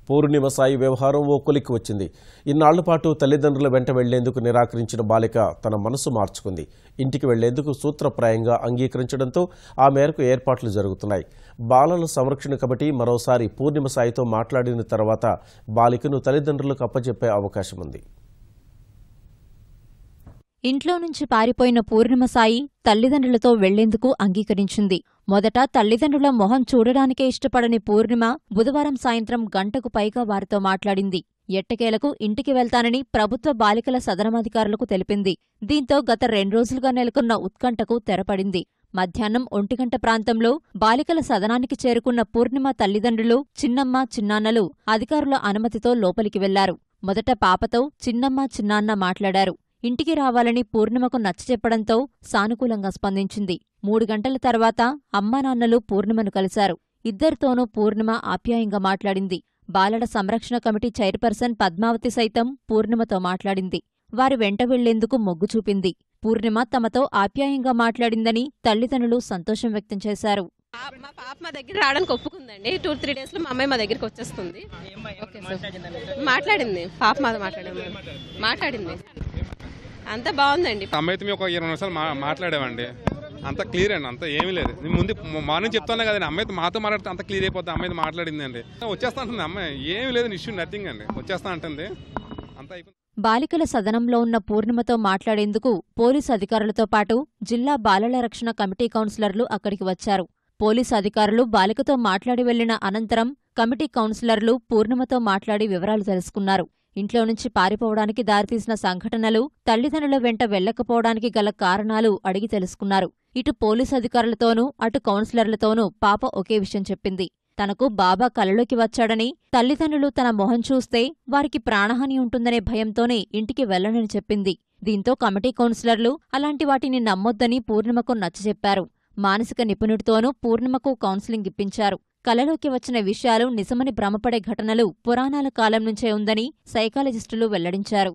పూర్ణిమ సాయి వ్యవహారం ఓ కొలిక్కి వచ్చింది. ఇన్నాళ్ల పాటు తల్లిదండ్రుల వెంట వెళ్లేందుకు నిరాకరించిన బాలిక తన మనసు మార్చుకుంది. ఇంటికి వెళ్లేందుకు సూత్రప్రాయంగా అంగీకరించడంతో ఆ మేరకు ఏర్పాట్లు జరుగుతున్నాయి. బాలల సంరక్షణ కమిటీ మరోసారి పూర్ణిమ సాయితో మాట్లాడిన తర్వాత బాలికను తల్లిదండ్రులకు అప్పచెప్పే అవకాశం ఉంది. ఇంట్లో నుంచి పారిపోయిన పూర్ణిమ సాయి తల్లిదండ్రులతో వెళ్లేందుకు అంగీకరించింది. మొదట తల్లిదండ్రుల మొహం చూడడానికే ఇష్టపడని పూర్ణిమ బుధవారం సాయంత్రం గంటకు పైగా వారితో మాట్లాడింది. ఎట్టకేలకు ఇంటికి వెళ్తానని ప్రభుత్వ బాలికల సదనమధికారులకు తెలిపింది. దీంతో గత 2 రోజులుగా నెలకొన్న ఉత్కంఠకు తెరపడింది. మధ్యాహ్నం 1 గంట ప్రాంతంలో బాలికల సదనానికి చేరుకున్న పూర్ణిమ తల్లిదండ్రులు చిన్నమ్మ, చిన్నాన్నలు అధికారుల అనుమతితో లోపలికి వెళ్లారు. మొదట పాపతో చిన్నమ్మ, చిన్నాన్న మాట్లాడారు. ఇంటికి రావాలని పూర్ణిమకు నచ్చచెప్పడంతో సానుకూలంగా స్పందించింది. 3 గంటల తర్వాత అమ్మానాన్నలు పూర్ణిమను కలిశారు. ఇద్దరితోనూ పూర్ణిమ ఆప్యాయంగా మాట్లాడింది. బాలల సంరక్షణ కమిటీ చైర్పర్సన్ పద్మావతి సైతం పూర్ణిమతో మాట్లాడింది. వారి వెంట వెళ్లేందుకు మొగ్గు చూపింది. పూర్ణిమ తమతో ఆప్యాయంగా మాట్లాడిందని తల్లిదండ్రులు సంతోషం వ్యక్తం చేశారు. మా పాప మా దగ్గర రావడానికి ఒప్పుకుందండి. 2-3 days లో మా అమ్మాయి మా దగ్గరికి వచ్చేస్తుంది. మాట్లాడింది, పాప మాతో మాట్లాడింది. అంతా బాగుందండి. అమ్మాయితో మేము ఒక 20 నిమిషాలు మాట్లాడామండి. అంత క్లియర్ అండి, అంత ఏమీ లేదు. ముందు మార్నింగ్ చెప్తాను కదండి, అమ్మాయితో మాతో మాట్లాడితే అంత క్లియర్ అయిపోతుంది. అమ్మాయితో మాట్లాడింది అండి, వచ్చేస్తా అంటుంది. అమ్మాయి ఏమీ లేదు, ఇష్యూ నథింగ్ అండి, వచ్చేస్తా అంటుంది. అంతా అయిపోయింది. బాలికల సదనంలో ఉన్న పూర్ణిమతో మాట్లాడేందుకు పోలీసు అధికారులతో పాటు జిల్లా బాలల రక్షణ కమిటీ కౌన్సిలర్లు అక్కడికి వచ్చారు. పోలీసు అధికారులు బాలికతో మాట్లాడి వెళ్లిన అనంతరం కమిటీ కౌన్సిలర్లు పూర్ణిమతో మాట్లాడి వివరాలు తెలుసుకున్నారు. ఇంట్లో నుంచి పారిపోవడానికి దారితీసిన సంఘటనలు, తల్లిదండ్రుల వెంట వెళ్లకపోవడానికి గల కారణాలు అడిగి తెలుసుకున్నారు. ఇటు పోలీసు అధికారులతోనూ అటు కౌన్సిలర్లతోనూ పాప ఒకే విషయం చెప్పింది. తనకు బాబా కలలోకి వచ్చాడని, తల్లిదండ్రులు తన మొహం చూస్తే వారికి ప్రాణహాని ఉంటుందనే భయంతోనే ఇంటికి వెళ్లనని చెప్పింది. దీంతో కమిటీ కౌన్సిలర్లు అలాంటి వాటిని నమ్మొద్దని పూర్ణిమకు నచ్చజెప్పారు. మానసిక నిపుణుడితోనూ పూర్ణిమకు కౌన్సిలింగ్ ఇప్పించారు. కలలోకి వచ్చిన విషయాలు నిజమని భ్రమపడే ఘటనలు పురాణాల కాలం నుంచే ఉందని సైకాలజిస్టులు వెల్లడించారు.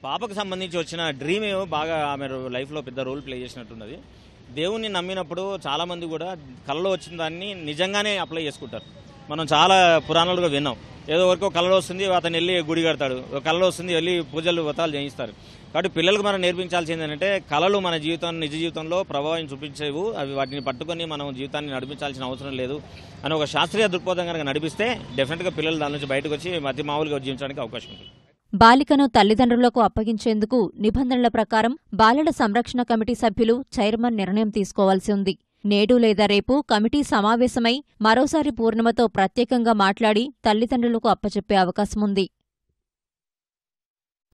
పాపకు సంబంధించి వచ్చిన డ్రీమ్ బాగా ఆమె లైఫ్లో పెద్ద రోల్ ప్లే చేసినట్టున్నది. దేవుణ్ణి నమ్మినప్పుడు చాలామంది కూడా కలలో వచ్చిన దాన్ని నిజంగానే అప్లై చేసుకుంటారు. మనం చాలా పురాణాలుగా విన్నాం. ఏదో వరకు కలలో వస్తుంది, అతను వెళ్ళి గుడి కడతాడు, కలలో వస్తుంది వెళ్ళి పూజలు వ్రతాలు చేయిస్తారు. కాబట్టి పిల్లలకు మనం నేర్పించాల్సింది ఏంటంటే కళలు మన జీవితం నిజ జీవితంలో ప్రభావం చూపించేవు, అవి వాటిని పట్టుకొని మనం జీవితాన్ని నడిపించాల్సిన అవసరం లేదు అని ఒక శాస్త్రీయ దృక్పథం కనుక నడిపిస్తే డెఫినెట్గా పిల్లలు దాని నుంచి బయటకు వచ్చి మధ్య మామూలుగా జీవించడానికి అవకాశం ఉంటుంది. బాలికను తల్లిదండ్రులకు అప్పగించేందుకు నిబంధనల ప్రకారం బాలల సంరక్షణ కమిటీ సభ్యులు చైర్మన్ నిర్ణయం తీసుకోవాల్సి ఉంది. నేడు లేదా రేపు కమిటీ సమావేశమై మరోసారి పూర్ణిమతో ప్రత్యేకంగా మాట్లాడి తల్లిదండ్రులకు అప్పచెప్పే అవకాశముంది.